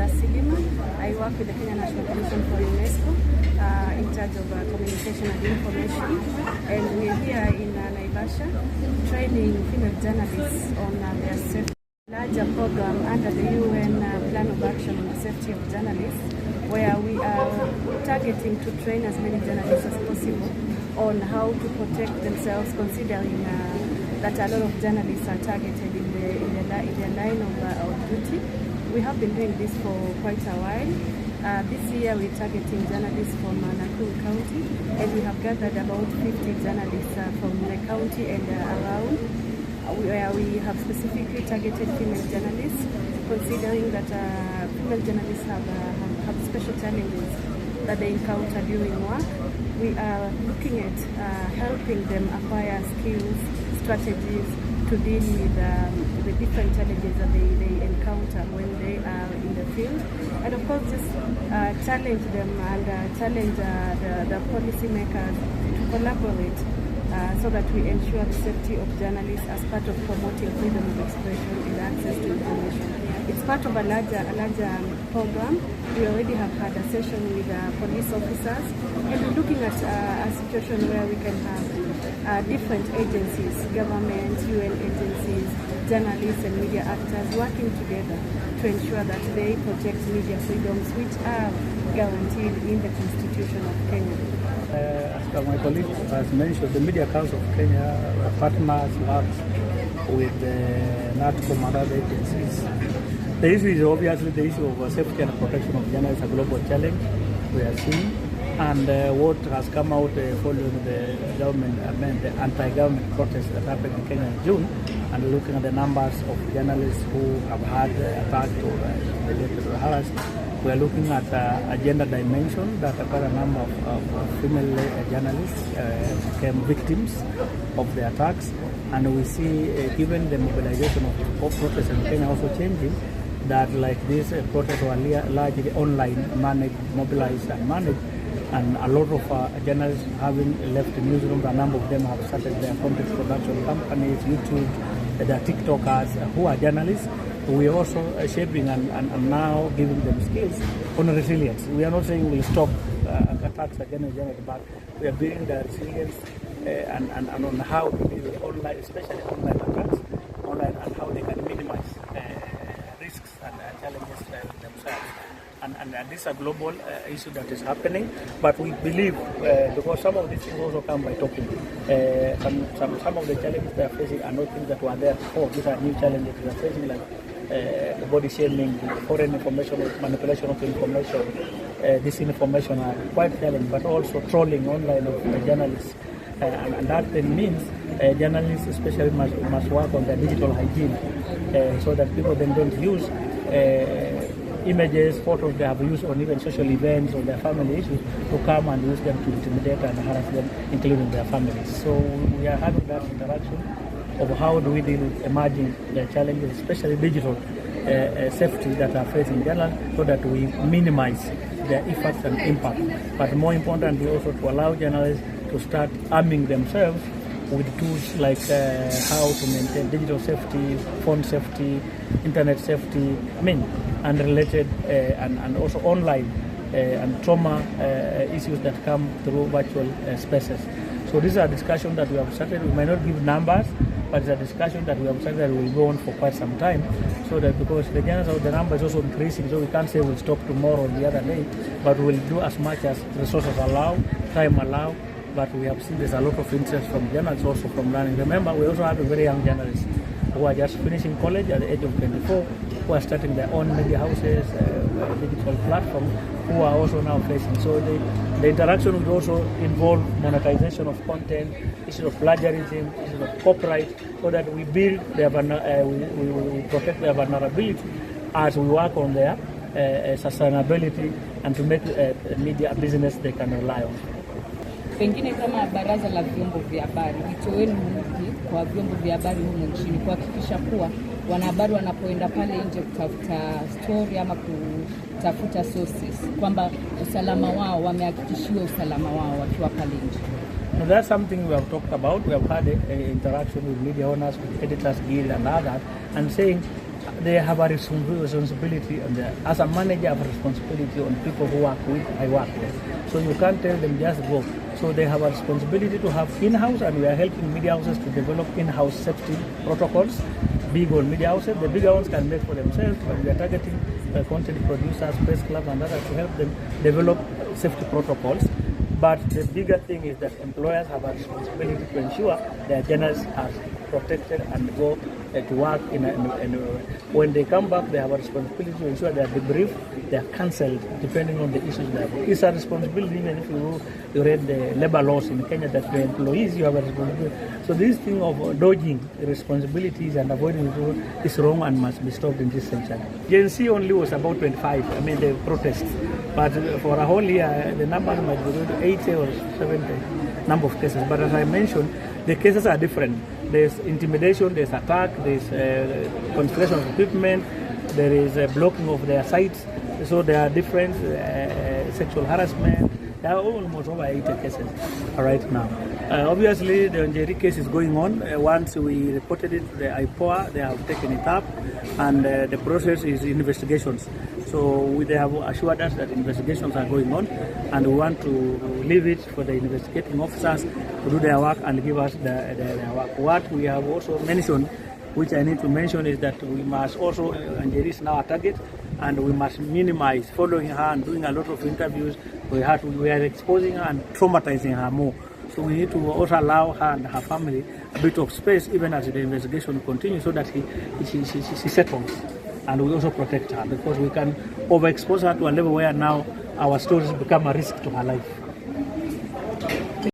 Silima. I work with the Kenya National Commission for UNESCO in charge of communication and information. And we're here in Naivasha training female journalists on their safety. Larger program under the UN Plan of Action on the Safety of Journalists, where we are targeting to train as many journalists as possible on how to protect themselves, considering that a lot of journalists are targeted in their line of duty. We have been doing this for quite a while. This year we're targeting journalists from Nakuru County, and we have gathered about 50 journalists from the county and around, where we have specifically targeted female journalists, considering that female journalists have special challenges that they encounter during work. We are looking at helping them acquire skills, strategies to deal with the different challenges that they encounter when they are in the field. And of course, just challenge them and challenge the policymakers to collaborate so that we ensure the safety of journalists as part of promoting freedom of expression and access to information. It's part of a larger program. We already have had a session with police officers, and we're looking at a situation where we can have different agencies, government, UN agencies, journalists and media actors working together to ensure that they protect media freedoms, which are guaranteed in the Constitution of Kenya. As my colleague has mentioned, the Media Council of Kenya partners works with NATCOM and other agencies. The issue is obviously the issue of safety and protection of journalists, a global challenge we are seeing. And what has come out following the government, the anti-government protests that happened in Kenya in June, and looking at the numbers of journalists who have had attacked or related or harassed, we are looking at a gender dimension that quite a number of female journalists became victims of the attacks. And we see, given the mobilization of protests in Kenya also changing, that like these protests were largely online managed, mobilized and managed, and a lot of journalists having left newsrooms. A number of them have started their content production companies, YouTube, the TikTokers who are journalists. We are also shaping and now giving them skills on resilience. We are not saying we'll stop attacks against journalists, but we are building the resilience and on how to deal with online, especially online attacks, online, and how they can minimize risks and challenges themselves. And this is a global issue that is happening, but we believe, because some of these things also come by talking, some of the challenges they are facing are not things that were there before. These are new challenges they are facing, like body shaming, foreign information, manipulation of information, disinformation are quite challenging, but also trolling online of journalists. And that then means journalists especially must work on their digital hygiene, so that people then don't use images, photos they have used on even social events or their family issues to come and use them to intimidate and harass them, including their families. So we are having that interaction of how do we deal with emerging challenges, especially digital safety that are facing journalists, so that we minimize their effects and impact. But more importantly, also to allow journalists to start arming themselves with tools like how to maintain digital safety, phone safety, internet safety, and related and also online and trauma issues that come through virtual spaces. So this is a discussion that we have started. We might not give numbers, but it's a discussion that we have started that will go on for quite some time. So that because the number is also increasing, so we can't say we'll stop tomorrow or the other day, but we'll do as much as resources allow, time allow. But we have seen there's a lot of interest from journalists, also from learning. Remember, we also have a very young journalists who are just finishing college at the age of 24, who are starting their own media houses, digital platforms, who are also now facing. So the interaction will also involve monetization of content, issues of plagiarism, issues of copyright, so that we build their we protect their vulnerability as we work on their sustainability and to make media a business they can rely on. Pengine kama baraza la vyombo vya habari, wito wenu ni kwa vyombo vya habari humu nchini kuhakikisha kuwa wanahabari wanapoenda pale nje kutafuta story ama kutafuta sources, kwamba usalama wao, wamehakikishiwa usalama wao wakiwa pale nje. Now that's something we have talked about. We have had an interaction with media owners, with editors guild and others, and saying they have a responsibility, and as a manager, I have a responsibility on people who work with, I work with. So you can't tell them just go. So they have a responsibility to have in-house, and we are helping media houses to develop in-house safety protocols. Big old media houses, the bigger ones can make for themselves, but we are targeting content producers, press clubs, and others to help them develop safety protocols. But the bigger thing is that employers have a responsibility to ensure their journalists are protected and go to work when they come back, they have a responsibility to ensure they are debriefed, they are cancelled, depending on the issues they have. It's a responsibility, even if you read the labor laws in Kenya, that the employees, you have a responsibility. So this thing of dodging responsibilities and avoiding it is wrong and must be stopped in this century. Gen Z only was about 25, the protest. But for a whole year, the numbers might be going to 80 or 70 number of cases. But as I mentioned, the cases are different. There's intimidation, there's attack, there's confiscation of equipment, there is blocking of their sites. So there are different sexual harassment. There are almost over 80 cases right now. Obviously, the Njeri case is going on. Once we reported it to the IPOA, they have taken it up, and the process is investigations. So they have assured us that investigations are going on, and we want to leave it for the investigating officers to do their work and give us their work. What we have also mentioned, which I need to mention, is that we must also, Njeri is now a target, and we must minimize following her and doing a lot of interviews. We are exposing her and traumatizing her more. So we need to also allow her and her family a bit of space, even as the investigation continues, so that she settles. And we also protect her, because we can overexpose her to a level where now our stories become a risk to her life.